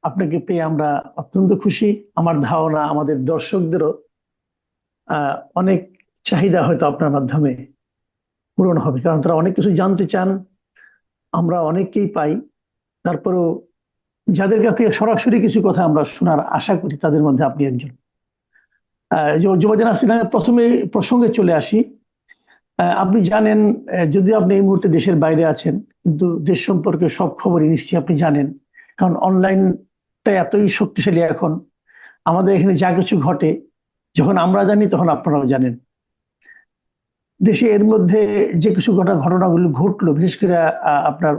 আপনাকে পেয়ে আমরা অত্যন্ত খুশি। আমার ধারণা আমাদের দর্শকদেরও অনেক চাহিদা হয়তো আপনার মাধ্যমে পূরণ হবে, কারণ তারা অনেক কিছু জানতে চান। আমরা অনেককেই পাই, তারপরেও যাদের কাছ থেকে সরাসরি কিছু কথা আমরা শোনার আশা করি তাদের মধ্যে আপনি একজন। যুবজেন হাসিনা, প্রথমে প্রসঙ্গে চলে আসি। আপনি জানেন, যদিও আপনি এই মুহূর্তে দেশের বাইরে আছেন, কিন্তু দেশ সম্পর্কে সব খবরই নিশ্চয়ই আপনি জানেন, কারণ অনলাইনটা এতই শক্তিশালী এখন। আমাদের এখানে যা কিছু ঘটে, যখন আমরা জানি তখন আপনারাও জানেন। দেশে এর মধ্যে যে কিছু ঘটনাগুলো ঘটলো, বিশেষ করে আপনার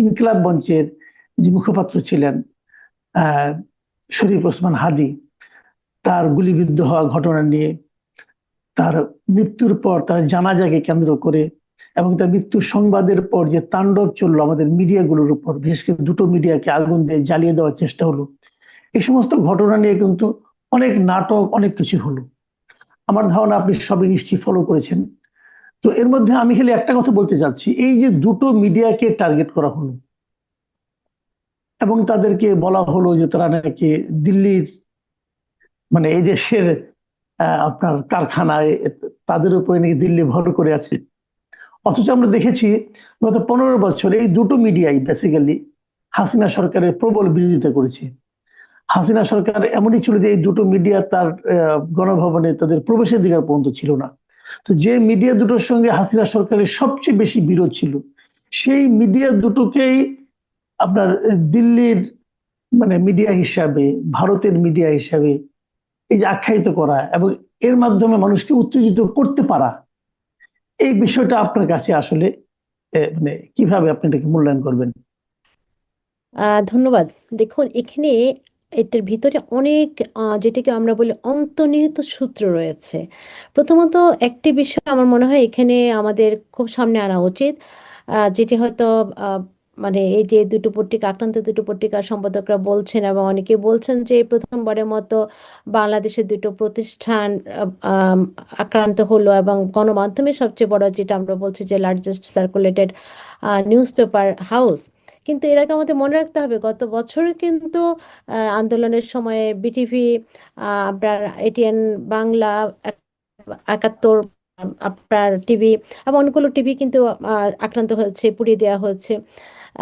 ইনকিলাব মঞ্চের যে মুখপাত্র ছিলেন আহ শরীফ ওসমান হাদি, তার গুলিবিদ্ধ হওয়া ঘটনা নিয়ে, তার মৃত্যুর পর তার জানাজাকে কেন্দ্র করে, এবং তার মৃত্যুর সংবাদের পর যে তাণ্ডব চললো আমাদের মিডিয়াগুলোর উপর, বিশেষ করে দুটো মিডিয়াকে আগুন দিয়ে জ্বালিয়ে দেওয়ার চেষ্টা হলো, এই সমস্ত ঘটনা নিয়ে কিন্তু অনেক নাটক, অনেক কিছু হলো। আমার ধারণা আপনি সবই নিশ্চয়ই ফলো করেছেন। তো এর মধ্যে আমি খালি একটা কথা বলতে চাচ্ছি, এই যে দুটো মিডিয়াকে টার্গেট করা হলো এবং তাদেরকে বলা হলো যে তারা নাকি দিল্লির, মানে এই দেশের আপনার কারখানায়, তাদের উপরে নাকি দিল্লি ভর করে আছে। অথচ আমরা দেখেছি গত 15 বছর এই দুটো মিডিয়াই বেসিক্যালি হাসিনা সরকারের প্রবল বিরোধিতা করেছে। হাসিনা সরকার এমনই ছিল যে এই দুটো মিডিয়া তার গণভবনে তাদের প্রবেশের অধিকার পর্যন্ত ছিল না। তো যে মিডিয়া দুটোর সঙ্গে হাসিনা সরকারের সবচেয়ে বেশি বিরোধ ছিল, সেই মিডিয়া দুটোকেই আপনার দিল্লির মানে মিডিয়া হিসাবে, ভারতের মিডিয়া হিসাবে এই যে আখ্যায়িত করা এবং এর মাধ্যমে মানুষকে উত্তেজিত করতে পারা, এই বিষয়টা আপনার কাছে আসলে মানে কিভাবে আপনি এটাকে মূল্যায়ন করবেন? ধন্যবাদ। দেখুন, এখানে এটার ভিতরে অনেক যেটাকে আমরা বলি অন্তর্নিহিত সূত্র রয়েছে। প্রথমত, একটি বিষয় আমার মনে হয় এখানে আমাদের খুব সামনে আনা উচিত, যেটি হয়তো আহ, মানে এই যে দুটো পত্রিকা, আক্রান্ত দুটো পত্রিকার সম্পাদকরা বলছেন এবং অনেকে বলছেন যে প্রথমবারের মতো বাংলাদেশের দুটো প্রতিষ্ঠান আক্রান্ত হলো, এবং গণমাধ্যমের সবচেয়ে বড়, যেটা আমরা বলছি যে largest circulated news paper house. কিন্তু এর আগে আমাদের মনে রাখতে হবে, গত বছরে কিন্তু আন্দোলনের সময়ে বিটিভি, আপনার এটিএন বাংলা, 71, আপনার টিভি এবং অনেকগুলো টিভি কিন্তু আক্রান্ত হয়েছে, পুড়িয়ে দেওয়া হয়েছে।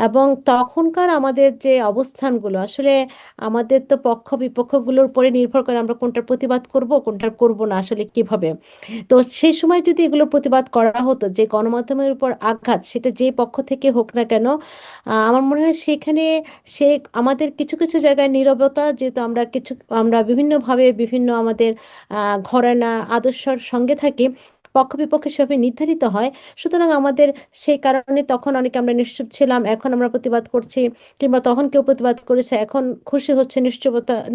এবং তখনকার আমাদের যে অবস্থানগুলো, আসলে আমাদের তো পক্ষ বিপক্ষগুলোর উপরে নির্ভর করে আমরা কোনটার প্রতিবাদ করব, কোনটার করব না, আসলে কিভাবে। তো সেই সময় যদি এগুলো প্রতিবাদ করা হতো, যে গণমাধ্যমের উপর আঘাত সেটা যে পক্ষ থেকে হোক না কেন, আমার মনে হয় সেখানে সে আমাদের কিছু কিছু জায়গায় নীরবতা, যেহেতু আমরা বিভিন্নভাবে বিভিন্ন আমাদের ঘরানা আদর্শের সঙ্গে থাকি, পক্ষ বিপক্ষ হিসাবে নির্ধারিত হয়। সুতরাং আমাদের সেই কারণে তখন অনেকে আমরা নিশ্চুপ ছিলাম, এখন আমরা প্রতিবাদ করছি, কিংবা তখন কেউ প্রতিবাদ করেছে এখন খুশি হচ্ছে,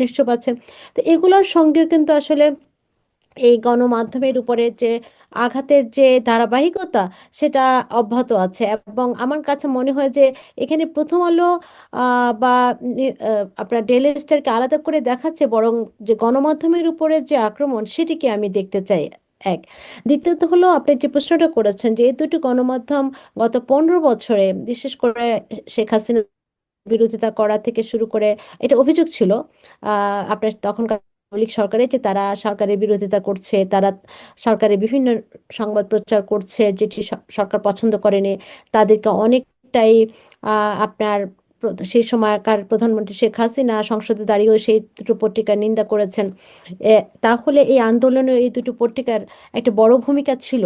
নিশ্চুপ আছে। তো এগুলোর সঙ্গেও কিন্তু আসলে এই গণমাধ্যমের উপরে যে আঘাতের যে ধারাবাহিকতা, সেটা অব্যাহত আছে। এবং আমার কাছে মনে হয় যে এখানে প্রথম আলো বা আপনার ডেইলি স্টারকে আলাদা করে দেখাচ্ছে, বরং যে গণমাধ্যমের উপরে যে আক্রমণ সেটিকে আমি দেখতে চাই। এক, দ্বিতীয়ত হলো আপনি যে প্রশ্নটা করেছেন যে এই দুটি গণমাধ্যম গত 15 বছরে, বিশেষ করে শেখ হাসিনা বিরোধিতা করা থেকে শুরু করে, এটা অভিযোগ ছিল আপনার তখনকার আওয়ামী লীগ সরকারের, যে তারা সরকারের বিরোধিতা করছে, তারা সরকারের বিভিন্ন সংবাদ প্রচার করছে যেটি সরকার পছন্দ করেনি। তাদেরকে অনেকটাই আপনার সেই সময়কার প্রধানমন্ত্রী শেখ হাসিনা সংসদে দাঁড়িয়েও সেই দুটো পত্রিকার নিন্দা করেছেন। তাহলে এই আন্দোলনে এই দুটো পত্রিকার একটা বড় ভূমিকা ছিল।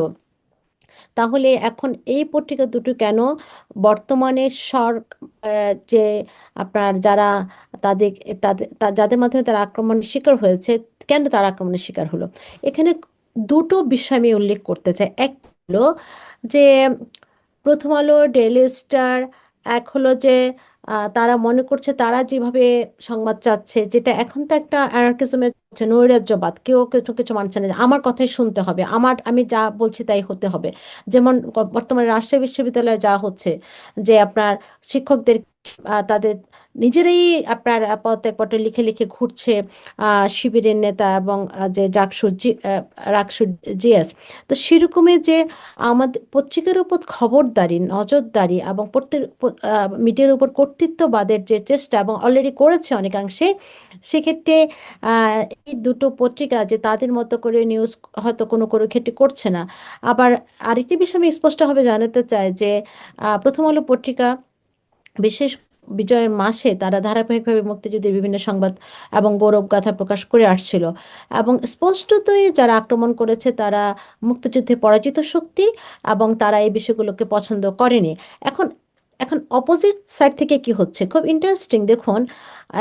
তাহলে এখন এই পত্রিকা দুটো কেন বর্তমানে যে আপনার যারা তাদের যাদের মাধ্যমে তারা আক্রমণের শিকার হয়েছে, কেন তারা আক্রমণের শিকার হলো? এখানে দুটো বিষয় আমি উল্লেখ করতে চাই। এক হলো যে প্রথম আলো, ডেইলি স্টার, এক হলো যে তারা মনে করছে তারা যেভাবে সংবাদ চাচ্ছে, যেটা এখন তো একটা অ্যানার্কিজমের, নৈরাজ্যবাদ, কেউ কিছু কিছু মানছে না, যে আমার কথাই শুনতে হবে, আমি যা বলছি তাই হতে হবে। যেমন বর্তমানে রাজশাহী বিশ্ববিদ্যালয়ে যা হচ্ছে, যে আপনার শিক্ষকদের তাদের নিজেরাই আপনার পত্র লিখে লিখে ঘুরছে শিবিরের নেতা এবং যে রাকসু জিএস। তো সেরকমই যে আমাদের পত্রিকার উপর খবরদারি, নজরদারি এবং মিডিয়ার উপর কর্তৃত্ববাদের যে চেষ্টা এবং অলরেডি করেছে অনেকাংশে, সেক্ষেত্রে এই দুটো পত্রিকা যে তাদের মতো করে নিউজ হয়তো কোনো কোনো ক্ষেত্রে করছে না। আবার আরেকটি বিষয় আমি স্পষ্টভাবে জানাতে চাই যে প্রথম আলো পত্রিকা বিশেষ বিজয়ের মাসে তারা ধারাবাহিকভাবে মুক্তিযুদ্ধের বিভিন্ন সংবাদ এবং গৌরব গাথা প্রকাশ করে আসছিল, এবং স্পষ্টতই যারা আক্রমণ করেছে তারা মুক্তিযুদ্ধে পরাজিত শক্তি এবং তারা এই বিষয়গুলোকে পছন্দ করেনি। এখন এখন অপোজিট সাইড থেকে কি হচ্ছে খুব ইন্টারেস্টিং দেখুন।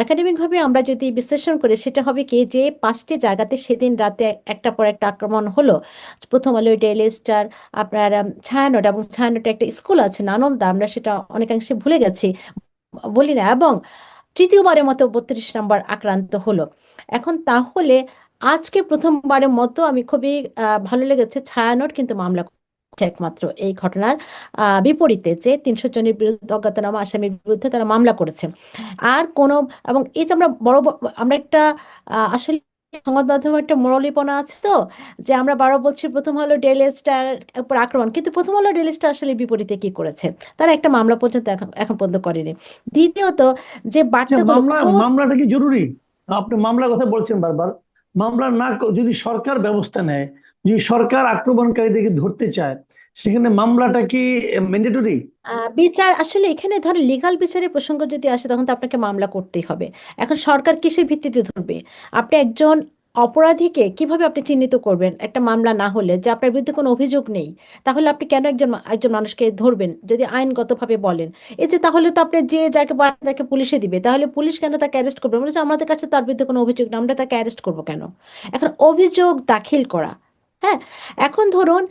একাডেমিকভাবে আমরা যদি বিশ্লেষণ করি সেটা হবে কি যে 5টি জায়গাতে সেদিন রাতে একটা পর একটা আক্রমণ হলো। প্রথম আলো, ডেইলি স্টার, আপনার ছায়ানট, এবং ছায়ানটে একটা স্কুল আছে নানন্দা, আমরা সেটা অনেকাংশে ভুলে গেছি, বলি না, এবং তৃতীয়বারের মতো 32 নম্বর আক্রান্ত হলো। এখন তাহলে আজকে প্রথমবারের মতো আমি খুবই ভালো লেগেছে, ছায়ানট কিন্তু মামলা করছে একমাত্র এই ঘটনার বিপরীতে, যে 300 জনের বিরুদ্ধে, অজ্ঞাতনামা আসামির বিরুদ্ধে তারা মামলা করেছে। আর কোনো, এবং এই যে আমরা আমরা একটা আসলে সংবাদ মাধ্যমে একটা মোরালিপনা আছে তো, যে আমরা বারো বলছি প্রথম হলো ডেইলি স্টার উপর আক্রমণ, কিন্তু প্রথম হলো ডেইলি স্টার আসলে বিপরীতে কি করেছে, তারা একটা মামলা পর্যন্ত এখন এখন পর্যন্ত করেনি। দ্বিতীয়ত, যে আচ্ছা, বার্তাগুলো খোদ মামলাটা কি জরুরি? আপনি মামলার কথা বলছেন বারবার। মামলা না যদি সরকার ব্যবস্থা নেয়, যদি সরকার আক্রমণকারীদেরকে ধরতে চায়, সেখানে মামলাটা কি ম্যান্ডেটরি? বিচার আসলে এখানে ধর লিগাল বিচারের প্রসঙ্গ যদি আসে তখন তো আপনাকে মামলা করতেই হবে। এখন সরকার কিসের ভিত্তিতে ধরবে? আপনি একজন অপরাধীকে কিভাবে আপনি চিহ্নিত করবেন একটা মামলা না হলে, যে আপনার বিরুদ্ধে কোনো অভিযোগ নেই? তাহলে আপনি কেন একজন মানুষকে ধরবেন যদি আইনগতভাবে বলেন? এই যে তাহলে তো আপনি যে যাকে বলেন তাকে পুলিশে দিবে, তাহলে পুলিশ কেন তাকে অ্যারেস্ট করবে? মানে যে আমাদের কাছে তার বিরুদ্ধে কোনো অভিযোগ না, আমরা তাকে অ্যারেস্ট করবো কেন? এখন অভিযোগ দাখিল করা, হ্যাঁ, এখন ধরুন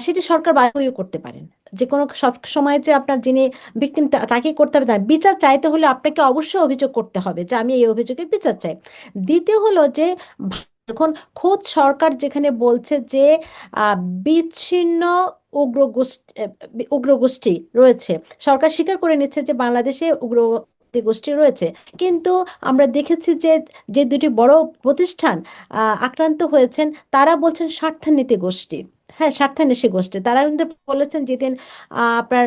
সেটি সরকার বাধ্যও করতে পারেন। যে কোনো সব সময় যে আপনার যিনি ভিকটিম তাকেই করতে হবে তা না। বিচার চাইতে হলে আপনাকে অবশ্যই অভিযোগ করতে হবে যে আমি এই অভিযোগের বিচার চাই। দ্বিতীয় হলো যে এখন খোদ সরকার যেখানে বলছে যে আহ, বিচ্ছিন্ন উগ্রগোষ্ঠী রয়েছে, সরকার স্বীকার করে নিচ্ছে যে বাংলাদেশে গোষ্ঠী রয়েছে, কিন্তু আমরা দেখেছি যে যে দুটি বড় প্রতিষ্ঠান আক্রান্ত হয়েছেন তারা বলছেন স্বার্থান্বেষী গোষ্ঠী। হ্যাঁ, স্বার্থান্বেষী গোষ্ঠী তারা কিন্তু বলেছেন যেদিন আপনার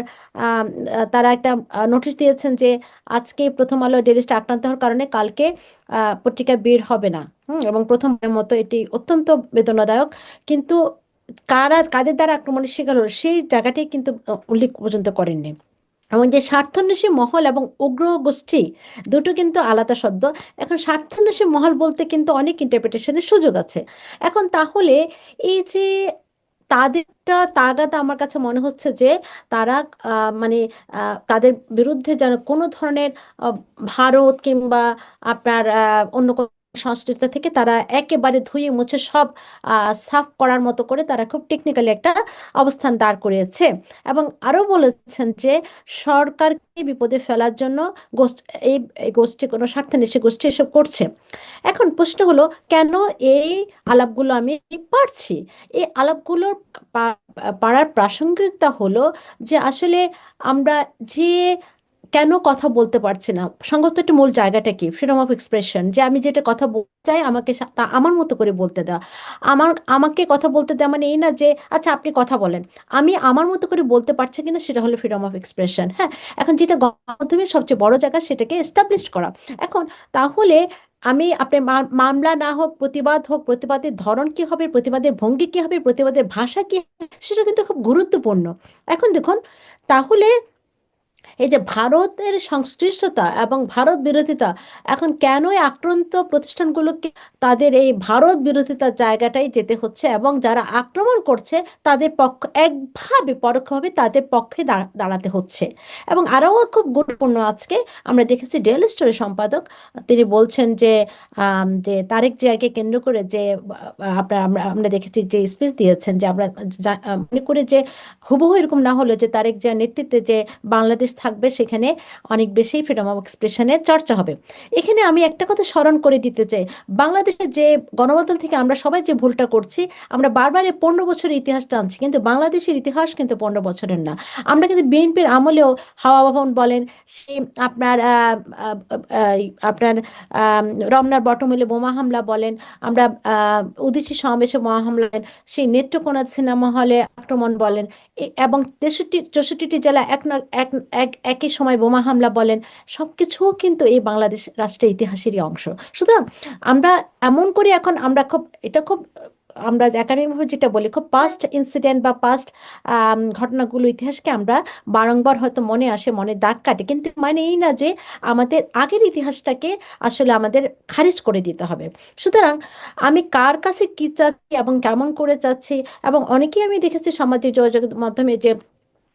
তারা একটা নোটিশ দিয়েছেন যে আজকে প্রথম আলো ডেইলি স্টার আক্রান্ত হওয়ার কারণে কালকে পত্রিকা বের হবে না। এবং প্রথমবারের মতো এটি অত্যন্ত বেদনাদায়ক। কিন্তু কাদের দ্বারা আক্রমণের শিকার হলো সেই জায়গাটি কিন্তু উল্লেখ পর্যন্ত করেননি। এবং যে স্বার্থান্বেষী মহল এবং উগ্র গোষ্ঠী দুটো কিন্তু আলাদা শব্দ। এখন স্বার্থান্বেষী মহল বলতে কিন্তু অনেক ইন্টারপ্রিটেশনের সুযোগ আছে। এখন তাহলে এই যে তাদেরটা তাগাদা আমার কাছে মনে হচ্ছে যে তারা মানে তাদের বিরুদ্ধে যেন কোনো ধরনের আহ, ভারত কিংবা আপনার অন্য কোনো সংস্কৃতি থেকে তারা একেবারে ধুয়ে মুছে সব সাফ করার মতো করে তারা খুব টেকনিক্যালি একটা অবস্থান দাঁড় করিয়েছে। এবং আরো বলেছেন যে সরকারকে বিপদে ফেলার জন্য গোষ্ঠী এই এই গোষ্ঠী কোনো স্বার্থান্বেষী গোষ্ঠী এসব করছে। এখন প্রশ্ন হলো কেন এই আলাপগুলো আমি পারছি? এই আলাপগুলোর পাড়ার প্রাসঙ্গিকতা হলো যে আসলে আমরা যে কেন কথা বলতে পারছি না, সংগত একটা মূল জায়গাটা কি, ফ্রিডম অফ এক্সপ্রেশন, যে আমি যেটা কথা বলতে চাই আমাকে তা আমার মতো করে বলতে দেওয়া। আমাকে কথা বলতে দেওয়া মানে এই না যে আচ্ছা আপনি কথা বলেন, আমি আমার মতো করে বলতে পারছি কিনা সেটা হলো ফ্রিডম অফ এক্সপ্রেশন। হ্যাঁ, এখন যেটা গণমাধ্যমের সবচেয়ে বড় জায়গা সেটাকে এস্টাবলিশ করা। এখন তাহলে আমি আপনার মামলা না হোক, প্রতিবাদ হোক, প্রতিবাদের ধরন কি হবে, প্রতিবাদের ভঙ্গি কি হবে, প্রতিবাদের ভাষা কি হবে, সেটা কিন্তু খুব গুরুত্বপূর্ণ। এখন দেখুন, তাহলে এই যে ভারতের সংশ্লিষ্টতা এবং ভারত বিরোধিতা, এখন কেন এই আক্রান্ত প্রতিষ্ঠানগুলোকে তাদের এই ভারত বিরোধিতার জায়গাটাই যেতে হচ্ছে, এবং যারা আক্রমণ করছে তাদের পক্ষ একভাবে পরোক্ষভাবে তাদের পক্ষে দাঁড়াতে হচ্ছে। এবং আরও খুব গুরুত্বপূর্ণ, আজকে আমরা দেখেছি ডেইলি স্টোরের সম্পাদক তিনি বলছেন যে যে তারেক জিয়াকে কেন্দ্র করে যে আপনার আমরা আমরা দেখেছি যে স্পিচ দিয়েছেন, যে আমরা মনে করি যে হুবহু এরকম না হলো যে তারেক জিয়ার নেতৃত্বে যে বাংলাদেশ থাকবে, সেখানে অনেক বেশি ফ্রিডম অফ এক্সপ্রেশনের চর্চা হবে। এখানে আমি একটা কথা স্মরণ করে দিতে চাই, বাংলাদেশের যে গণমাধ্যম থেকে আমরা সবাই যে ভুলটা করছি, আমরা বারবার এই 15 বছরের ইতিহাসটা আনছি, কিন্তু বাংলাদেশের ইতিহাস কিন্তু 15 বছরের না। আমরা কিন্তু বিএনপির আমলেও হাওয়া ভবন বলেন, সে আপনার আপনার রমনার বটমূলে বোমা হামলা বলেন, আমরা উদীচী সমাবেশে বোমা হামলা বলেন, সেই নেত্রকোনা সিনেমা হলে আক্রমণ বলেন, এবং 63-64টি জেলা একই সময় বোমা হামলা বলেন, সবকিছু কিন্তু এই বাংলাদেশ রাষ্ট্রের ইতিহাসেরই অংশ। সুতরাং আমরা এমন করে এখন আমরা খুব এটা খুব আমরা একাডেমিকভাবে যেটা বলি, খুব পাস্ট ইনসিডেন্ট বা পাস্ট ঘটনাগুলো, ইতিহাসকে আমরা বারংবার হয়তো মনে আসে, মনে দাগ কাটে, কিন্তু মানে এই না যে আমাদের আগের ইতিহাসটাকে আসলে আমাদের খারিজ করে দিতে হবে। সুতরাং আমি কার কাছে কি চাচ্ছি এবং কেমন করে চাচ্ছি, এবং অনেকেই আমি দেখেছি সামাজিক যোগাযোগের মাধ্যমে যে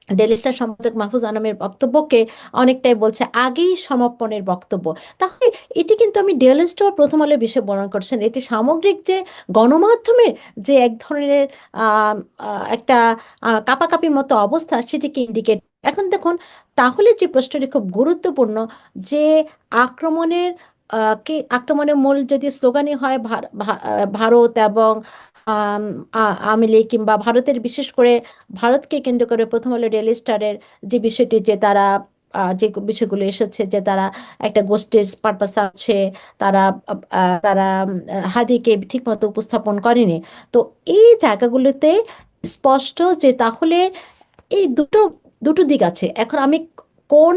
ডেইলি স্টার সম্পাদক মাহফুজ আনামের বক্তব্যকে অনেকটাই বলছে আগেই সমাপনের বক্তব্য। তাহলে এটি কিন্তু আমি ডেইলি স্টার প্রথম আলোর বিষয়ে বর্ণনা করছেন, এটি সামগ্রিক যে গণমাধ্যমের যে এক ধরনের একটা কাপাকাপির মতো অবস্থা, সেটিকে ইন্ডিকেট। এখন দেখুন, তাহলে যে প্রশ্নটি খুব গুরুত্বপূর্ণ, যে আক্রমণের আক্রমণের মূল যদি স্লোগানই হয় ভারত এবং আওয়ামী লীগ, কিংবা ভারতের বিশেষ করে ভারতকে কেন্দ্র করে প্রথম আলো ডেইলি স্টারের যে বিষয়টি, যে তারা যে বিষয়গুলো এসেছে, যে তারা একটা গোষ্ঠীর পারপাস আছে, তারা তারা হাদিকে ঠিকমতো উপস্থাপন করেনি। তো এই জায়গাগুলোতে স্পষ্ট যে তাহলে এই দুটো দুটো দিক আছে। এখন আমি কোন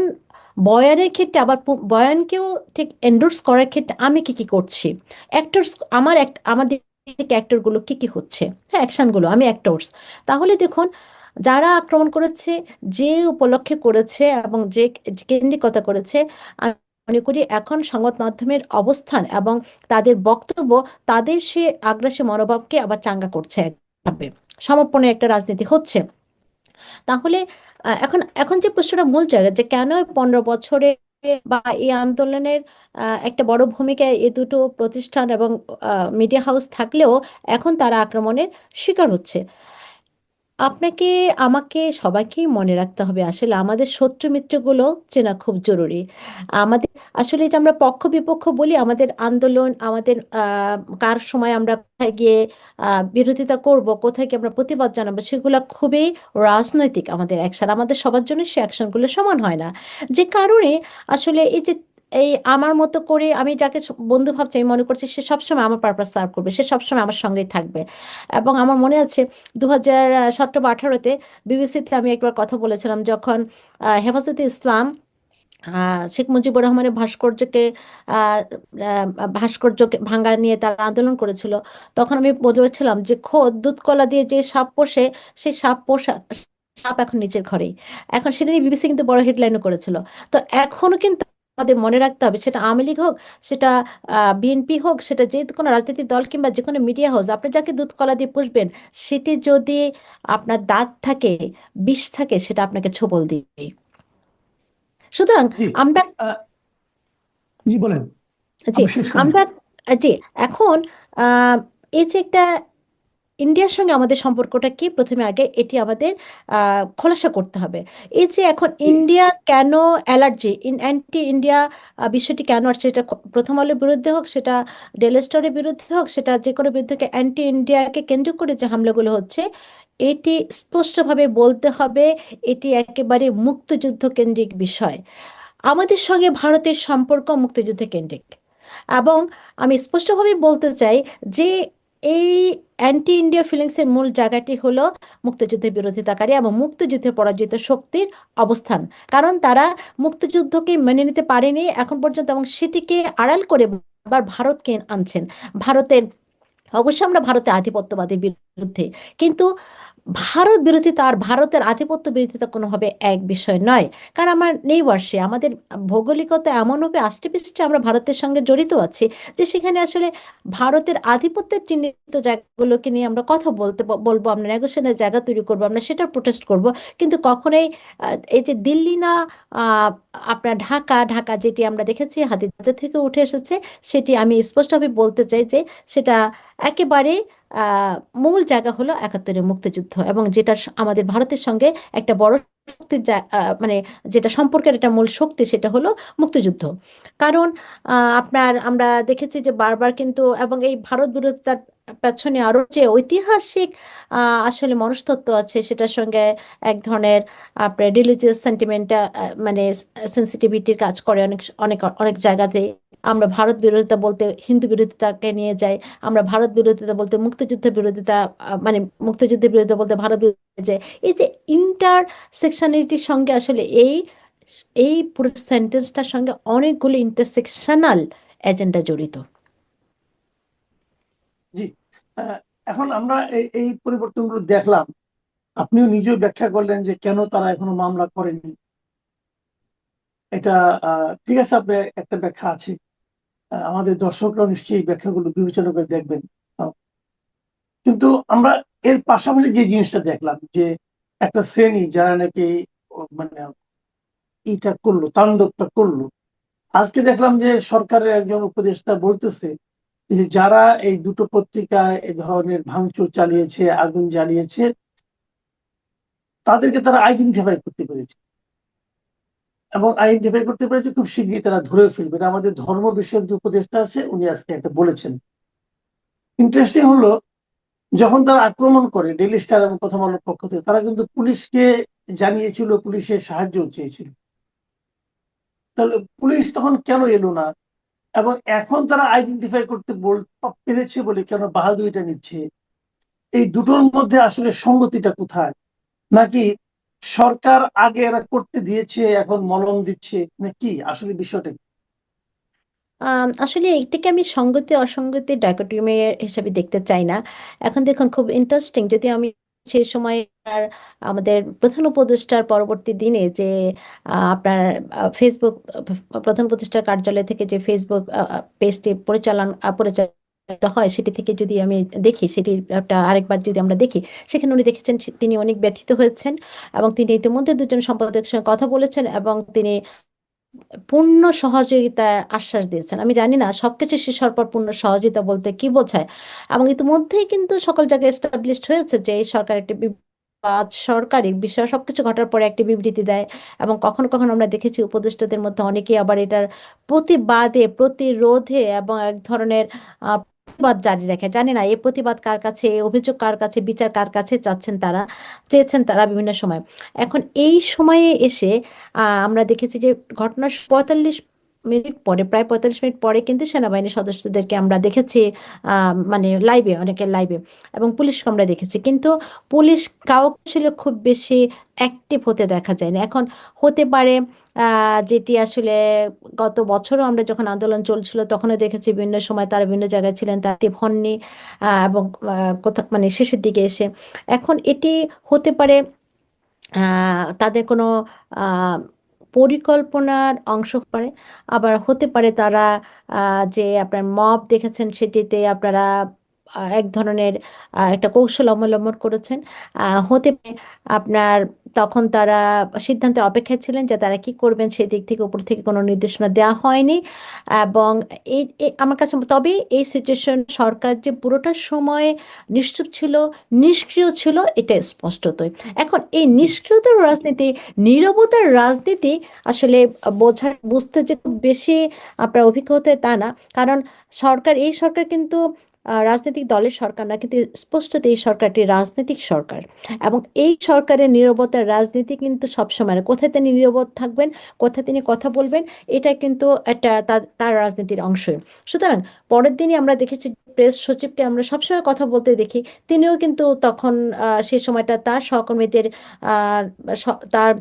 বয়ানের ক্ষেত্রে, আবার বয়ানকেও ঠিক এন্ডোর্স করার ক্ষেত্রে আমি কি কি করছি, অ্যাক্টরস আমাদের অ্যাক্টরগুলো কি কি হচ্ছে, হ্যাঁ অ্যাকশনগুলো, আমি অ্যাক্টরস। তাহলে দেখুন, যারা আক্রমণ করেছে, যে উপলক্ষে করেছে এবং যে কেন্দ্রিকতা করেছে, আমি মনে করি এখন সংবাদ মাধ্যমের অবস্থান এবং তাদের বক্তব্য তাদের সে আগ্রাসী মনোভাবকে আবার চাঙ্গা করছে, একভাবে সমর্পণের একটা রাজনীতি হচ্ছে। তাহলে এখন এখন যে প্রশ্নটা মূল জায়গা, যে কেন 15 বছরে বা এই আন্দোলনের একটা বড় ভূমিকা এই দুটো প্রতিষ্ঠান এবং মিডিয়া হাউস থাকলেও এখন তারা আক্রমণের শিকার হচ্ছে। আপনাকে, আমাকে, সবাইকেই মনে রাখতে হবে আসলে আমাদের শত্রু মিত্রগুলো চেনা খুব জরুরি। আমাদের আসলে যে আমরা পক্ষ বিপক্ষ বলি, আমাদের আন্দোলন, আমাদের কার সময় আমরা কোথায় গিয়ে বিরোধিতা করব, কোথায় গিয়ে আমরা প্রতিবাদ জানাবো, সেগুলো খুবই রাজনৈতিক আমাদের অ্যাকশন। আমাদের সবার জন্য সে অ্যাকশনগুলো সমান হয় না, যে কারণে আসলে এই যে এই আমার মতো করে আমি যাকে বন্ধু ভাবছি, আমি মনে করছি সে সবসময় আমার পারপাস সার্ভ করবে, সে সবসময় আমার সঙ্গেই থাকবে। এবং আমার মনে আছে 2017 বা 18-তে বিবিসিতে আমি একবার কথা বলেছিলাম, যখন হেফাজতে ইসলাম শেখ মুজিবুর রহমানের ভাস্কর্যকে ভাঙা নিয়ে তারা আন্দোলন করেছিল। তখন আমি বলেছিলাম যে খোদ দুধ কলা দিয়ে যে সাপ পোষে, সেই সাপ এখন নিচের ঘরেই। এখন সেটা নিয়ে বিবিসি কিন্তু বড় হেডলাইনও করেছিল। তো এখনো কিন্তু আমাদের মনে রাখতে হবে, সেটা আওয়ামী লীগ হোক, সেটা বিএনপি হোক, সেটা যে কোনো রাজনৈতিক দল কিংবা যে কোনো মিডিয়া হাউস, আপনি যাকে দুধ কলা দিয়ে পুষবেন, সেটি যদি আপনার দাঁত থাকে, বিষ থাকে, সেটা আপনাকে ছোবল দিবে। সুতরাং জি। আমরা আহ, জি বলেন, জি আপনি শেষ করেন। আমরা জি এখন আহ, এই যে একটা ইন্ডিয়ার সঙ্গে আমাদের সম্পর্কটা কি, প্রথমে আগে এটি আমাদের খোলাসা করতে হবে। এই যে এখন জি। ইন্ডিয়া কেন অ্যালার্জি, অ্যান্টি ইন্ডিয়া বিষয়টি কেন আসছে, সেটা প্রথম আলোর বিরুদ্ধে হোক, সেটা ডেইলি স্টারের বিরুদ্ধে হোক, সেটা যে কোনো বিরুদ্ধে, অ্যান্টি ইন্ডিয়াকে কেন্দ্র করে যে হামলাগুলো হচ্ছে, এটি স্পষ্টভাবে বলতে হবে এটি একেবারে মুক্তিযুদ্ধ কেন্দ্রিক বিষয়। আমাদের সঙ্গে ভারতের সম্পর্ক মুক্তিযুদ্ধ কেন্দ্রিক, এবং আমি স্পষ্টভাবে বলতে চাই যে এই অ্যান্টি ইন্ডিয়া ফিলিংসের মূল জায়গাটি হলো মুক্তিযুদ্ধের বিরোধিতাকারী এবং মুক্তিযুদ্ধের পরাজিত শক্তির অবস্থান। কারণ তারা মুক্তিযুদ্ধকে মেনে নিতে পারেনি এখন পর্যন্ত, এবং সেটিকে আড়াল করে আবার ভারতকে আনছেন। ভারতের, অবশ্যই আমরা ভারতের আধিপত্যবাদের বিরুদ্ধে, কিন্তু ভারত বিরোধিতা আর ভারতের আধিপত্য বিরোধিতা কোনোভাবে এক বিষয় নয়। কারণ আমার নেইবারশে, আমাদের ভৌগোলিকতা এমনভাবে আষ্টেপৃষ্ঠে আমরা ভারতের সঙ্গে জড়িত আছি, যে সেখানে আসলে ভারতের আধিপত্যের চিহ্নিত জায়গাগুলোকে নিয়ে আমরা কথা বলবো, আমরা নেগোসিয়েশনের জায়গা তৈরি করবো, আমরা সেটা প্রোটেস্ট করব। কিন্তু কখনোই এই যে দিল্লি না, আহ, আপনার ঢাকা, ঢাকা যেটি আমরা দেখেছি হাতিবাজার থেকে উঠে এসেছে, সেটি আমি স্পষ্টভাবে বলতে চাই যে সেটা একেবারে মূল জায়গা হলো 71-এর মুক্তিযুদ্ধ, এবং যেটা আমাদের ভারতের সঙ্গে একটা বড় মানে যেটা সম্পর্কের একটা মূল শক্তি সেটা হলো মুক্তিযুদ্ধ। কারণ আমরা দেখেছি যে বারবার কিন্তু, এবং এই ভারত বিরোধিতার পেছনে আরো যে ঐতিহাসিক আসলে মনস্তত্ত্ব আছে সেটার সঙ্গে এক ধরনের আপনার রিলিজিয়াস সেন্টিমেন্টটা, মানে সেন্সিটিভিটির কাজ করে অনেক অনেক অনেক জায়গাতে। আমরা ভারত বিরোধিতা বলতে হিন্দু বিরোধিতাকে নিয়ে যাই, আমরা ভারত বিরোধিতা বলতে মুক্তিযুদ্ধের বিরোধিতা, মানে মুক্তিযুদ্ধের বিরোধিতা বলতে ভারত বিরোধিতা যায়। এই যে ইন্টার সেকশনালিটির সঙ্গে আসলে এই এই পুরো সেন্টেন্সটার সঙ্গে অনেকগুলো ইন্টারসেকশনাল এজেন্ডা জড়িত। জি। আহ, এখন আমরা এই পরিবর্তনগুলো দেখলাম, আপনিও নিজেও ব্যাখ্যা করলেন যে কেন তারা এখনো মামলা করেনি। এটা ঠিক আছে, আপনার একটা ব্যাখ্যা আছে। আমাদের দর্শকরাও নিশ্চয়ই এই ব্যাখ্যাগুলো বিবেচনা করে দেখবেন। আহ, কিন্তু আমরা এর পাশাপাশি যে জিনিসটা দেখলাম যে একটা শ্রেণী যারা নাকি মানে এটা করলো, তাণ্ডবটা করলো, আজকে দেখলাম যে সরকারের একজন উপদেষ্টা বলতেছে যে যারা এই দুটো পত্রিকায় এই ধরনের ভাঙচুর চালিয়েছে, আগুন জ্বালিয়েছে, তাদেরকে তারা আইডেন্টিফাই করতে পেরেছে, এবং আইডেন্টিফাই করতে পেরেছে খুব শীঘ্রই তারা ধরে ফেলবে। এটা আমাদের ধর্ম বিষয়ক যে উপদেষ্টা আছে উনি আজকে একটা বলেছেন। ইন্টারেস্টিং হলো, যখন তারা আক্রমণ করে ডেইলি স্টার এবং প্রথম আলোর পক্ষ থেকে, তারা কিন্তু পুলিশকে জানিয়েছিল, পুলিশের সাহায্য চেয়েছিল। তাহলে পুলিশ তখন কেন এলো না? এবং এখন তারা আইডেন্টিফাই করতে পেরেছে বলে কেন বাহাদুরিটা নিচ্ছে? এই দুটোর মধ্যে আসলে সঙ্গতিটা কোথায়? নাকি সরকার আগে এরা করতে দিয়েছে, এখন মলম দিচ্ছে, নাকি আসলে বিষয়টা কি? আসলে এটাকে আমি সঙ্গতি অসঙ্গতি ডাইকোটমি হিসাবে দেখতে চাই না। এখন দেখুন, খুব ইন্টারেস্টিং, যদি আমি সেই সময় আমাদের প্রধান উপদেষ্টার পরবর্তী দিনে যে আপনার ফেসবুক প্রধান উপদেষ্টার কার্যালয় থেকে যে ফেসবুক পেজটি পরিচালিত হয় সেটি থেকে যদি আমি দেখি, সেটি একটা আরেকবার যদি আমরা দেখি, সেখানে উনি দেখেছেন তিনি অনেক ব্যথিত হয়েছেন, এবং তিনি ইতিমধ্যে দুজন সম্পাদকের সঙ্গে কথা বলেছেন এবং তিনি পূর্ণ সহযোগিতার আশ্বাস দিয়েছেন। আমি জানি না সবকিছু শেষ হওয়ার পর পূর্ণ সহযোগিতা বলতে কি বোঝায়, এবং ইতিমধ্যেই কিন্তু সকল জায়গায় এস্টাবলিশড হয়েছে যে এই সরকার একটি সরকারি বিষয় সবকিছু ঘটার পরে একটি বিবৃতি দেয়, এবং কখনো কখনো আমরা দেখেছি উপদেষ্টাদের মধ্যে অনেকেই আবার এটার প্রতিবাদে, প্রতিরোধে এবং এক ধরনের প্রতিবাদ জারি রাখে। জানি না এই প্রতিবাদ কার কাছে, এই অভিযোগ কার কাছে, বিচার কার কাছে চেয়েছেন তারা বিভিন্ন সময়। এখন এই সময়ে এসে আমরা দেখেছি যে ঘটনার 45 মিনিট পরে, প্রায় 45 মিনিট পরে কিন্তু সেনাবাহিনীর সদস্যদেরকে আমরা দেখেছি, মানে লাইভে, অনেকের লাইভে, এবং পুলিশকে আমরা দেখেছি, কিন্তু পুলিশ কাউকে ছিল খুব বেশি অ্যাক্টিভ হতে দেখা যায় না। এখন হতে পারে যেটি আসলে গত বছরও আমরা যখন আন্দোলন চলছিল তখনও দেখেছি বিভিন্ন সময় তারা বিভিন্ন জায়গায় ছিলেন, তারা অ্যাক্টিভ হননি, এবং কোথাও মানে শেষের দিকে এসে। এখন এটি হতে পারে তাদের কোনো আহ, পরিকল্পনার অংশ হতে পারে, আবার হতে পারে তারা যে আপনার মব দেখেছেন সেটিতে আপনারা এক ধরনের একটা কৌশল অবলম্বন করেছেন। হতে পারে আপনার তখন তারা সিদ্ধান্তের অপেক্ষায় ছিলেন যে তারা কি করবেন, সেই দিক থেকে উপর থেকে কোনো নির্দেশনা দেওয়া হয়নি। এবং আমার কাছে তবে এই সিচুয়েশন সরকার যে পুরোটা সময় নিশ্চুপ ছিল, নিষ্ক্রিয় ছিল, এটা স্পষ্টতই। এখন এই নিষ্ক্রিয়তার রাজনীতি, নীরবতার রাজনীতি আসলে বুঝতে যে খুব বেশি আপনার অভিজ্ঞতা তা না। কারণ এই সরকার কিন্তু রাজনৈতিক দলের সরকার না, কিন্তু স্পষ্টত এই সরকারটি রাজনৈতিক সরকার, এবং এই সরকারের নীরবতার রাজনীতি কিন্তু সবসময়, কোথায় তিনি নীরব থাকবেন, কোথায় তিনি কথা বলবেন, এটা কিন্তু একটা তার রাজনীতির অংশই। সুতরাং পরের দিনই আমরা দেখেছি প্রেস সচিবকে আমরা সবসময় কথা বলতে দেখি, তিনিও কিন্তু তখন সেই সময়টা তার সহকর্মীদের তার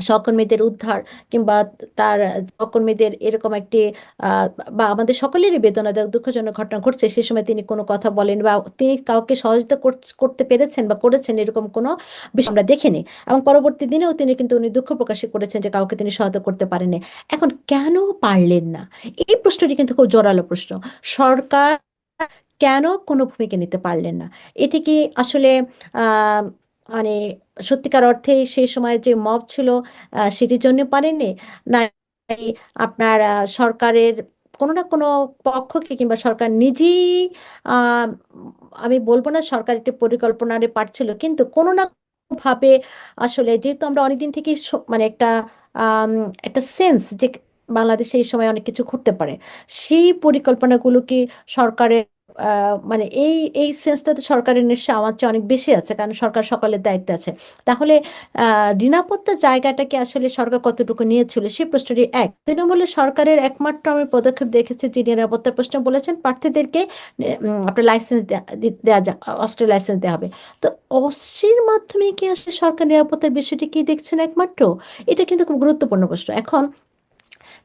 সহকর্মীদের উদ্ধার, কিংবা তার সহকর্মীদের এরকম একটি আহ, বা আমাদের সকলেরই বেদনাদায়ক দুঃখজনক ঘটনা ঘটছে, সে সময় তিনি কোনো কথা বলেন বা তিনি কাউকে সহযোগিতা করতে পেরেছেন বা করেছেন এরকম কোনো বিষয় আমরা দেখিনি। এবং পরবর্তী দিনেও উনি দুঃখ প্রকাশ করেছেন যে কাউকে তিনি সহায়তা করতে পারেননি। এখন কেন পারলেন না, এই প্রশ্নটি কিন্তু খুব জোরালো প্রশ্ন। সরকার কেন কোনো ভূমিকা নিতে পারলেন না? এটি কি আসলে আহ মানে সত্যিকার অর্থে সেই সময় যে মব ছিল সেটির জন্য পারেননি, না আপনার সরকারের কোনো না কোনো পক্ষকে, কিংবা সরকার নিজেই, আহ, আমি বলবো না সরকার একটি পরিকল্পনার পার্ট ছিল, কিন্তু কোনো না ভাবে আসলে, যেহেতু আমরা অনেকদিন থেকে মানে আম, একটা সেন্স যে বাংলাদেশে এই সময় অনেক কিছু ঘটতে পারে, সেই পরিকল্পনাগুলো কি সরকারের মানে এই সেন্সটাতে সরকারের নিশ্চয় আমার চেয়ে অনেক বেশি আছে, কারণ সরকার সকলের দায়িত্বে আছে। তাহলে নিরাপত্তার জায়গাটাকে আসলে সরকার কতটুকু নিয়েছিল সেই প্রশ্নটি এক। তৃণমূলে সরকারের একমাত্র আমি পদক্ষেপ দেখেছি যে নিরাপত্তার প্রশ্ন বলেছেন প্রার্থীদেরকে আপনার লাইসেন্স দেওয়া অস্ত্রের লাইসেন্স দেওয়া হবে। তো অস্ত্রের মাধ্যমে কি আসলে সরকার নিরাপত্তার বিষয়টি কি দেখছেন একমাত্র? এটা কিন্তু খুব গুরুত্বপূর্ণ প্রশ্ন। এখন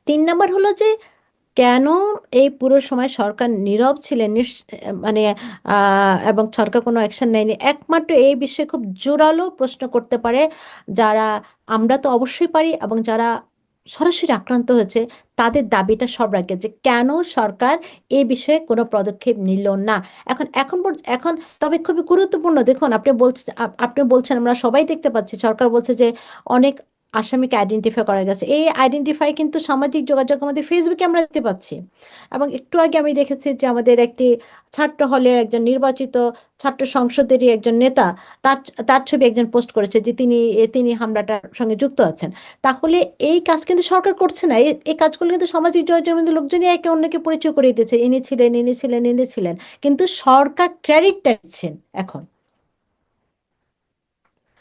3 নাম্বার হলো যে কেন এই পুরো সময় সরকার নীরব ছিলেন, মানে এবং সরকার কোনো অ্যাকশন নেয়নি? একমাত্র এই বিষয়ে খুব জোরালো প্রশ্ন করতে পারে যারা, আমরা তো অবশ্যই পারি, এবং যারা সরাসরি আক্রান্ত হয়েছে তাদের দাবিটা সব রাখে যে কেন সরকার এই বিষয়ে কোনো পদক্ষেপ নিল না। এখন তবে খুবই গুরুত্বপূর্ণ, দেখুন আপনি বলছেন আমরা সবাই দেখতে পাচ্ছি, সরকার বলছে যে অনেক আসামিকে আইডেন্টিফাই করা গেছে। এই আইডেন্টিফাই কিন্তু সামাজিক যোগাযোগ আমাদের ফেসবুকে আমরা দেখতে পাচ্ছি। এবং একটু আগে আমি দেখেছি যে আমাদের একটি ছাত্র হলের একজন নির্বাচিত ছাত্র সংসদেরই একজন নেতা, তার তার ছবি একজন পোস্ট করেছে যে তিনি হামলাটার সঙ্গে যুক্ত আছেন। তাহলে এই কাজ কিন্তু সরকার করছে না, এই কাজগুলো কিন্তু সামাজিক যোগাযোগের লোকজনই একে অন্যকে পরিচয় করিয়ে দিয়েছে, ইনি ছিলেন, কিন্তু সরকার ক্রেডিটটা নিচ্ছেন এখন।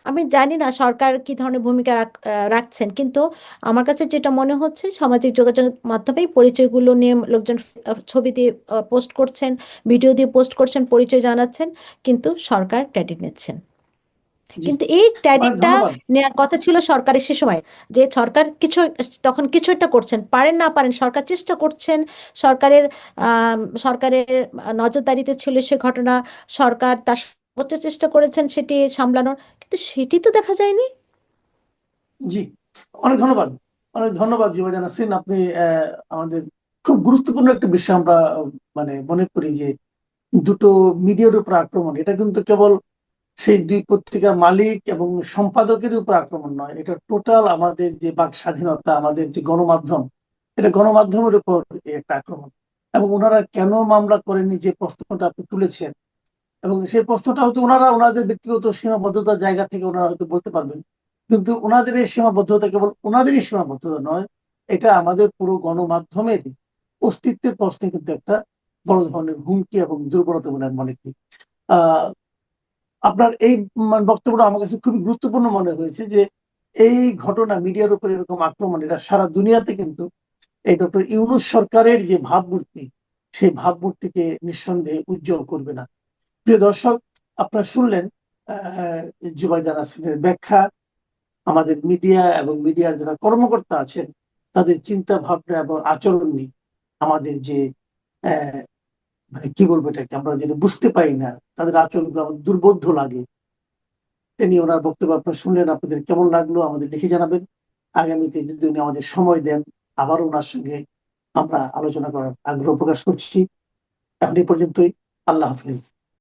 আমি জানি না সরকার কি ধরনের ভূমিকা রাখছেন, কিন্তু আমার কাছে যেটা মনে হচ্ছে সামাজিক যোগাযোগ মাধ্যমেই পরিচয়গুলো নিয়ে লোকজন ছবি দিয়ে পোস্ট করছেন, ভিডিও দিয়ে পোস্ট করছেন, পরিচয় জানাচ্ছেন, কিন্তু সরকার ক্রেডিট নিচ্ছেন। জি, কিন্তু এই অনেক ক্রেডিটটা ধন্যবাদ। নেওয়ার কথা ছিল সরকারের সে সময়, যে সরকার তখন কিছু একটা করছেন, পারেন না পারেন সরকার চেষ্টা করছেন। সরকারের সরকারের নজরদারিতে ছিল সে ঘটনা, সরকার তার সর্বোচ্চ চেষ্টা করেছেন সেটি সামলানোর, কিন্তু সেটি তো দেখা যায়নি। জি, অনেক ধন্যবাদ। অনেক ধন্যবাদ জুবাইদা নাসরিন, আপনি আমাদের খুব গুরুত্বপূর্ণ একটা বিষয় আমরা মানে মনে করি যে দুটো মিডিয়ার উপর আক্রমণ, এটা কিন্তু কেবল সেই দুই পত্রিকার মালিক এবং সম্পাদকের উপর আক্রমণ নয়, এটা টোটাল আমাদের যে বাক স্বাধীনতা, আমাদের যে গণমাধ্যম, এটা গণমাধ্যমের উপর একটা আক্রমণ। এবং ওনারা কেন মামলা করেনি যে প্রশ্নটা আপনি তুলেছেন, এবং সেই প্রশ্নটা হয়তো ওনারা ওনাদের ব্যক্তিগত সীমাবদ্ধতার জায়গা থেকে ওনারা হয়তো বলতে পারবেন, কিন্তু ওনাদের এই সীমাবদ্ধতা কেবল ওনাদেরই সীমাবদ্ধতা নয়, এটা আমাদের পুরো গণমাধ্যমের অস্তিত্বের প্রশ্নে কিন্তু একটা বড় ধরনের হুমকি এবং দুর্বলতা বলে আমি মনে করি। আহ আপনার এই বক্তব্যটা আমার কাছে খুবই গুরুত্বপূর্ণ মনে হয়েছে যে এই ঘটনা, মিডিয়ার উপর এরকম আক্রমণ, এটা সারা দুনিয়াতে কিন্তু এই ডক্টর ইউনূস সরকারের যে ভাবমূর্তি, সেই ভাবমূর্তিকে নিঃসন্দেহে উজ্জ্বল করবে না। প্রিয় দর্শক, আপনারা শুনলেন আহ জুবাইদা নাসরিনের ব্যাখ্যা, আমাদের মিডিয়া এবং মিডিয়ার যারা কর্মকর্তা আছেন তাদের চিন্তা ভাবনা এবং আচরণ নিয়ে আমাদের যে আহ মানে কি বলবো, এটাকে আমরা যেটা বুঝতে পারি না, তাদের আচরণগুলো আমাদের দুর্বোধ্য লাগে। এ নিয়ে ওনার বক্তব্য আপনারা শুনলেন, আপনাদের কেমন লাগলো আমাদের লিখে জানাবেন। আগামীতে যদি উনি আমাদের সময় দেন, আবারও ওনার সঙ্গে আমরা আলোচনা করার আগ্রহ প্রকাশ করছি। এখন এই পর্যন্তই। আল্লাহ হাফিজ।